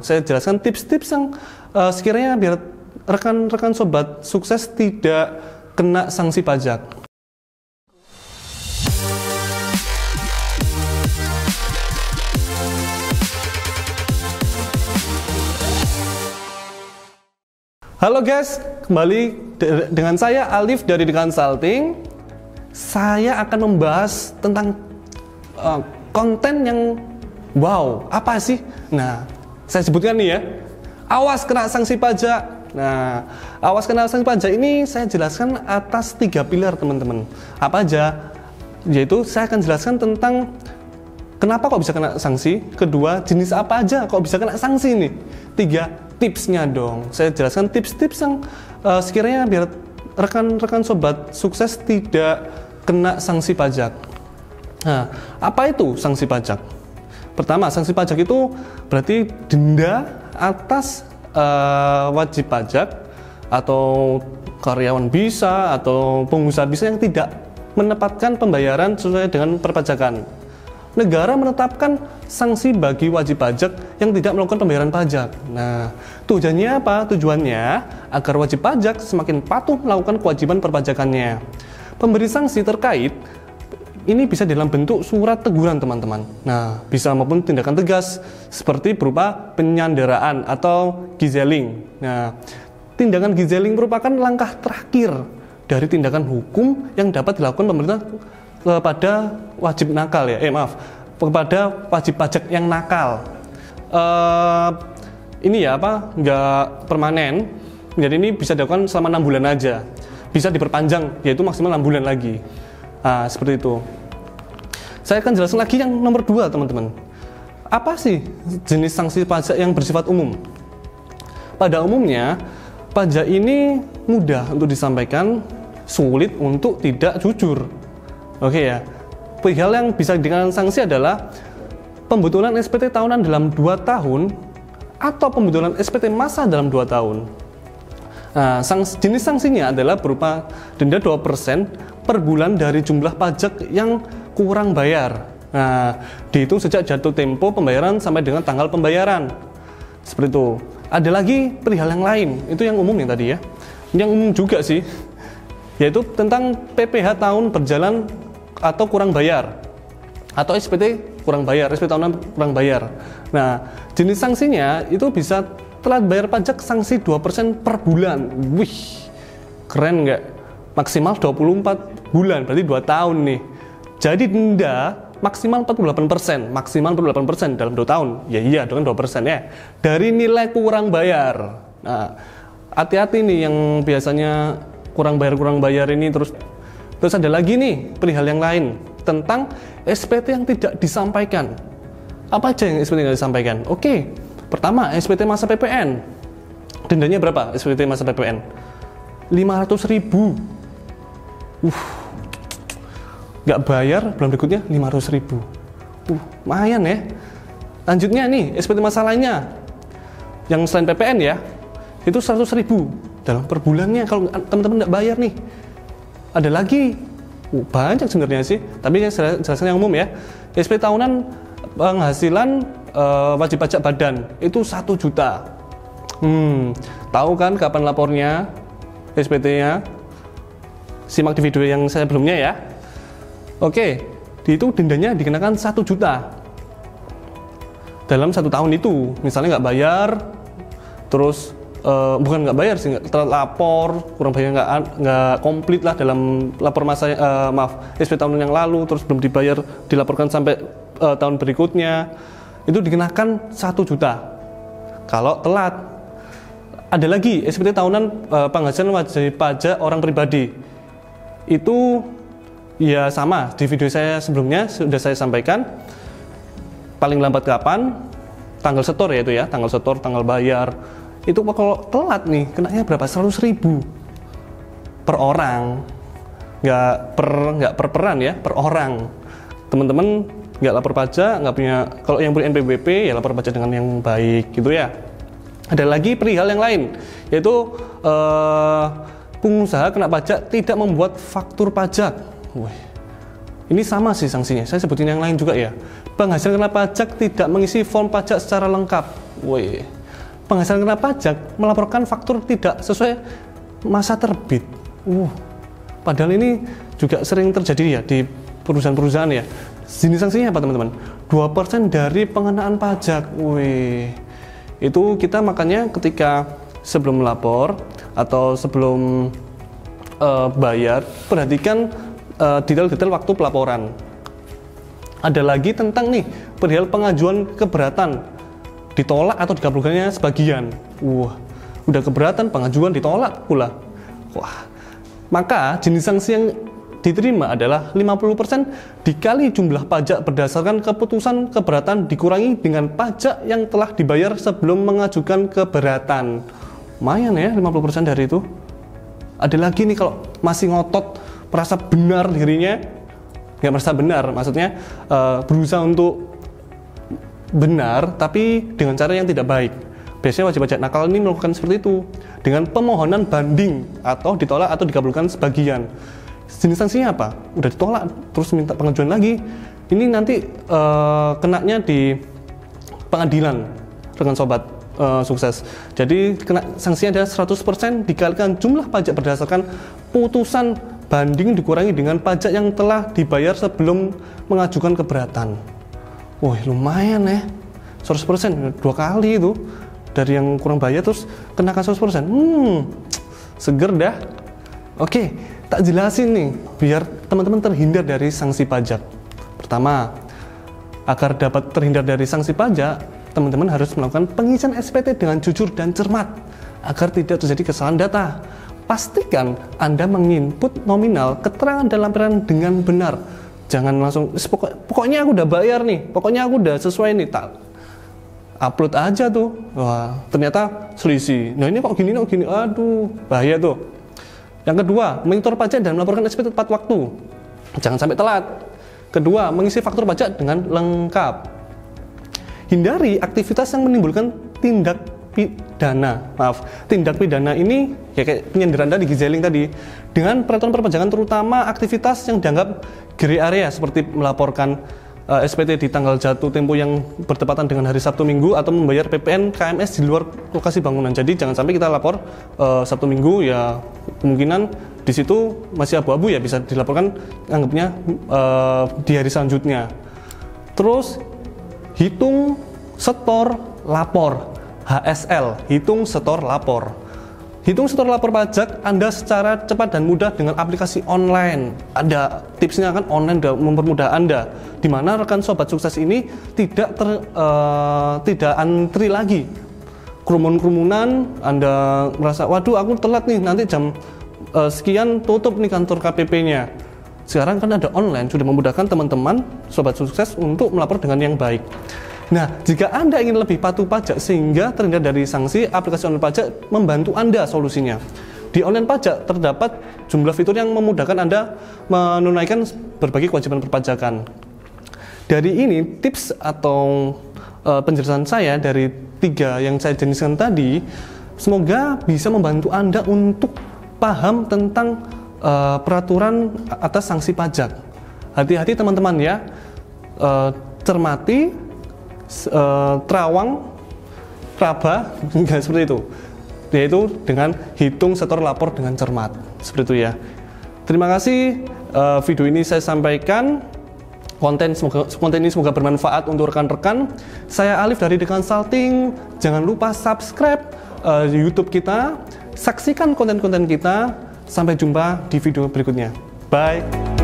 Saya jelaskan tips-tips yang sekiranya biar rekan-rekan sobat sukses tidak kena sanksi pajak. Halo guys, kembali dengan saya Alif dari The Consulting. Saya akan membahas tentang konten yang wow, apa sih? Nah, saya sebutkan nih ya, awas kena sanksi pajak. Nah, awas kena sanksi pajak ini saya jelaskan atas 3 pilar teman-teman. Apa aja? Yaitu saya akan jelaskan tentang kenapa kok bisa kena sanksi. Kedua, jenis apa aja kok bisa kena sanksi nih. 3, tipsnya dong. Saya jelaskan tips-tips yang sekiranya biar rekan-rekan sobat sukses tidak kena sanksi pajak. Nah, apa itu sanksi pajak? Pertama, sanksi pajak itu berarti denda atas wajib pajak atau karyawan bisa atau pengusaha bisa yang tidak menepatkan pembayaran sesuai dengan perpajakan. Negara menetapkan sanksi bagi wajib pajak yang tidak melakukan pembayaran pajak. Nah, tujuannya apa? Tujuannya agar wajib pajak semakin patuh melakukan kewajiban perpajakannya. Pemberi sanksi terkait ini bisa dalam bentuk surat teguran teman-teman. Nah, bisa maupun tindakan tegas seperti berupa penyanderaan atau gizeling. Nah, tindakan gizeling merupakan langkah terakhir dari tindakan hukum yang dapat dilakukan pemerintah kepada wajib nakal ya, kepada wajib pajak yang nakal. Ini ya nggak permanen, jadi ini bisa dilakukan selama 6 bulan aja, bisa diperpanjang yaitu maksimal 6 bulan lagi. Nah, seperti itu. Saya akan jelaskan lagi yang nomor 2 teman-teman. Apa sih jenis sanksi pajak yang bersifat umum? Pada umumnya pajak ini mudah untuk disampaikan, sulit untuk tidak jujur. Oke ya, hal yang bisa dikenakan sanksi adalah pembetulan SPT tahunan dalam 2 tahun atau pembetulan SPT masa dalam 2 tahun. Nah, jenis sanksinya adalah berupa denda 2% per bulan dari jumlah pajak yang kurang bayar. Nah, dihitung sejak jatuh tempo pembayaran sampai dengan tanggal pembayaran. Seperti itu. Ada lagi perihal yang lain, itu yang umum yang tadi ya. Yang umum juga sih, yaitu tentang PPh tahun berjalan atau kurang bayar, atau SPT kurang bayar, SPT tahunan kurang bayar. Nah, jenis sanksinya itu bisa telat bayar pajak sanksi 2% per bulan. Wih, keren nggak? Maksimal 24 bulan, berarti 2 tahun nih. Jadi denda maksimal 48%, maksimal 48% dalam 2 tahun. Ya iya, dengan 2% ya. Dari nilai kurang bayar. Nah, hati-hati nih yang biasanya kurang bayar ini terus ada lagi nih perihal yang lain tentang SPT yang tidak disampaikan. Apa aja yang SPT yang tidak disampaikan? Oke, pertama SPT masa PPN. Dendanya berapa SPT masa PPN? 500.000. Nggak bayar, bulan berikutnya 500.000. Lumayan ya. Lanjutnya nih SPT masa lainnya yang selain PPN ya, itu 100.000 dalam per bulannya kalau teman-teman nggak bayar nih. Ada lagi, banyak sebenarnya sih, tapi saya jelaskan yang umum ya. SPT tahunan penghasilan wajib pajak badan itu 1 juta. Tahu kan kapan lapornya SPT-nya? Simak di video yang saya sebelumnya ya. Oke, itu dendanya dikenakan 1 juta dalam 1 tahun itu. Misalnya nggak bayar, terus bukan nggak bayar sih, telat lapor, kurang bayar, nggak komplit lah dalam lapor masa SPT tahunan yang lalu, terus belum dibayar, dilaporkan sampai tahun berikutnya, itu dikenakan 1 juta kalau telat. Ada lagi SPT tahunan penghasilan wajib pajak orang pribadi, itu ya sama, di video saya sebelumnya sudah saya sampaikan. Paling lambat kapan? Tanggal setor ya itu ya, tanggal setor, tanggal bayar. Itu kalau telat nih, kenanya berapa? 100.000 per orang. Nggak per peran ya, per orang. Teman-teman nggak lapor pajak, nggak punya, kalau yang punya NPWP ya lapor pajak dengan yang baik gitu ya. Ada lagi perihal yang lain, yaitu pengusaha kena pajak tidak membuat faktur pajak. Wih, ini sama sih sanksinya, saya sebutin yang lain juga ya. Penghasilan kena pajak tidak mengisi form pajak secara lengkap. Woi, penghasilan kena pajak melaporkan faktur tidak sesuai masa terbit. Padahal ini juga sering terjadi ya di perusahaan-perusahaan ya. Jenis sanksinya apa teman-teman? 2% dari pengenaan pajak. Wih, itu kita makanya ketika sebelum melapor atau sebelum bayar, perhatikan detail-detail waktu pelaporan. Ada lagi tentang nih perihal pengajuan keberatan, ditolak atau dikabulkannya sebagian. Udah keberatan, pengajuan ditolak pula. Maka jenis sanksi yang diterima adalah 50% dikali jumlah pajak berdasarkan keputusan keberatan dikurangi dengan pajak yang telah dibayar sebelum mengajukan keberatan. Lumayan ya 50% dari itu. Ada lagi nih kalau masih ngotot merasa benar dirinya, nggak merasa benar, maksudnya berusaha untuk benar tapi dengan cara yang tidak baik. Biasanya wajib pajak nakal ini melakukan seperti itu dengan pemohonan banding atau ditolak atau dikabulkan sebagian. Jenis sanksinya apa? Udah ditolak terus minta pengajuan lagi. Ini nanti kenanya di pengadilan rekan sobat sukses. Jadi kena sanksinya adalah 100% dikalikan jumlah pajak berdasarkan putusan banding dikurangi dengan pajak yang telah dibayar sebelum mengajukan keberatan. Lumayan ya. 100% 2 kali itu. Dari yang kurang bayar terus kenakan 100%. Seger dah. Oke, tak jelasin nih biar teman-teman terhindar dari sanksi pajak. Pertama, agar dapat terhindar dari sanksi pajak, teman-teman harus melakukan pengisian SPT dengan jujur dan cermat agar tidak terjadi kesalahan data. Pastikan Anda menginput nominal keterangan dan lampiran dengan benar. Jangan langsung pokoknya aku udah bayar nih, pokoknya aku udah sesuai nih, tak upload aja tuh. Ternyata selisih. Nah ini kok gini, aduh, bahaya tuh. Yang kedua, monitor pajak dan melaporkan SPT tepat waktu. Jangan sampai telat. Kedua, mengisi faktur pajak dengan lengkap. Hindari aktivitas yang menimbulkan tindak pidana. Tindak pidana ini ya kayak penyanderaan tadi, gizeling tadi. Dengan peraturan perpajakan terutama aktivitas yang dianggap gray area seperti melaporkan SPT di tanggal jatuh tempo yang bertepatan dengan hari Sabtu Minggu atau membayar PPN KMS di luar lokasi bangunan. Jadi jangan sampai kita lapor Sabtu Minggu ya kemungkinan di situ masih abu-abu ya, bisa dilaporkan anggapnya di hari selanjutnya. Terus hitung setor lapor HSL, hitung setor lapor. Hitung setor lapor pajak Anda secara cepat dan mudah dengan aplikasi online. Ada tipsnya kan, online udah mempermudah Anda. Di mana rekan sobat sukses ini tidak antri lagi. Kerumunan, Anda merasa, waduh aku telat nih, nanti jam sekian tutup nih kantor KPP-nya. Sekarang kan ada online, sudah memudahkan teman-teman sobat sukses untuk melapor dengan yang baik. Nah, jika Anda ingin lebih patuh pajak sehingga terhindar dari sanksi, aplikasi online pajak membantu Anda solusinya. Di online pajak terdapat jumlah fitur yang memudahkan Anda menunaikan berbagai kewajiban perpajakan. Dari ini tips atau penjelasan saya dari 3 yang saya jelaskan tadi, semoga bisa membantu Anda untuk paham tentang peraturan atas sanksi pajak. Hati-hati teman-teman ya, cermati, terawang, raba, enggak seperti itu. Yaitu dengan hitung setor lapor dengan cermat. Seperti itu ya. Terima kasih, video ini saya sampaikan. Konten ini semoga bermanfaat untuk rekan-rekan. Saya Alif dari The Consulting. Jangan lupa subscribe YouTube kita. Saksikan konten-konten kita. Sampai jumpa di video berikutnya. Bye.